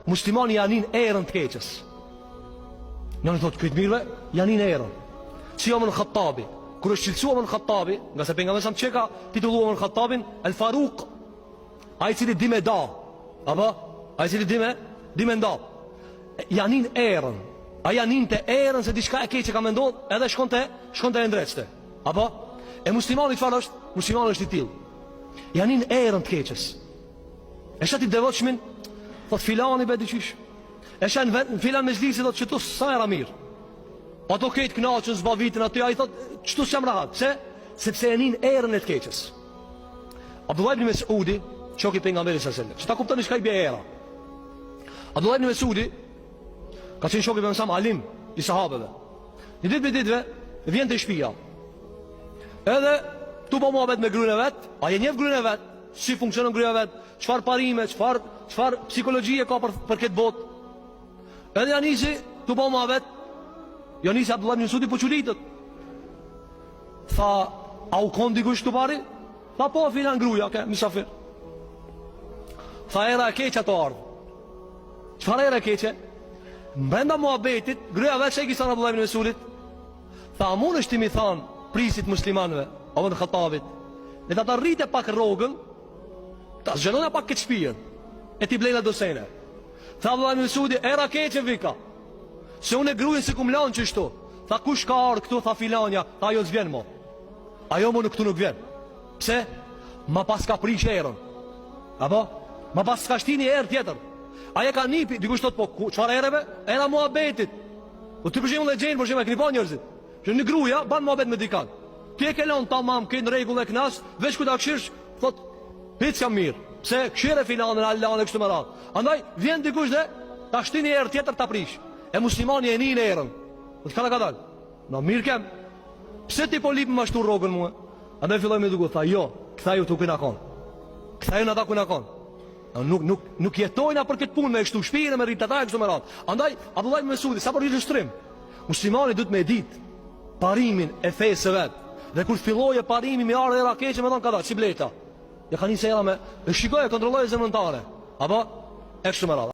muslimani janin erën të keqës. Njëri thotë këtë mirëve, janin erën. Si Omer al-Khattabi, kur është cilësua Omer al-Khattabi, nga se pejgamberi sa çeka titulluar Omer al-Khattabin al-Faruq, ai cili di me da, apo ai cili di me nda. Janin erën. Ai janin të erën se diçka e keqe ka menduar, edhe shkonte e ndreçte. Apo e muslimani çfarë është? Muslimani është i tillë. Janin erën të keqës. E shati devotshmin, thot filani be diçish. E shan në filan me zlisi thot çtu sa era mirë. Ato këtë kënaqën zbavitin aty, ai thot çtu s'jam rahat. Pse? Sepse janin erën e të keqës. Abdullah ibn Mesudi, çoki pejgamberi sallallahu alajhi wasallam. Çta kuptoni çka i bie era? Abdullah ibn Mesudi ka qenë shoku i pejgamberit alim i sahabeve. Një ditë me ditëve vjen te shtëpia. Edhe tu po muhabet me gruën e vet, ai e njeh gruën e vet, si funksionon gruaja vet, çfarë parime, çfarë psikologjie ka për këtë botë. Edhe Janisi tu po muhabet, Janisi Abdullah ibn Mesudi po çulitet. Tha, a u kon dikush tu pari? Tha po filan gruaja, ka misafir. Tha era e keqe ato ardh. Çfarë era e keqe? Brenda muhabetit, gruaja vet sheki sa Abdullah ibn Mesudit. Tha, a mund është ti mi than prisit muslimanëve, Omer al-Khattabit, ne ta rritë pak rrogën, ta zgjenona pak këtë shtëpinë, e ti blejna dosene. Tha Abdullah ibn Mesudi, era keqe vika. Se unë e gruajën se kum lanë çështu. Tha kush ka ardhur këtu, tha filanja, tha ajo s'vjen mo. Ajo më në këtu nuk vjen. Pse? Ma pas ka prish erën. Apo? Ma pas ka shtini erë tjetër. Aja ka nipi, dikush thot po, çfarë erëve? Era muhabetit. Po ti për shembull e gjen, për shembull e keni pa njerëzit. Që një gruaja ban muhabet me dikan. Ti e ke lënë tamam, ke në rregull e knas, veç ku ta kshirsh, thot, hiç jam mirë. Pse kshire filanën Allah në kështu më radh. Andaj vjen dikush dhe ta shtini erë tjetër ta prish. E muslimani e nin erën. Po çka ka dal? Na mirë kem. Pse ti po lip më ashtu rrogën mua? Andaj filloi me duku, tha jo, kthaju tu kena kon. Kthaju ata ku na kon. Nuk jetojna për këtë punë me kështu shpirë me rritata kështu më radh. Andaj Abdullah ibn Mesudi sa për ilustrim, muslimani duhet me ditë parimin e fesë vet. Dhe kur filloi parimi me ardhe era keqe, më thon kada, si bleta. Ja kanë nisë era me, e shikoj e kontrolloj zemrën tare. Apo e kështu më radh.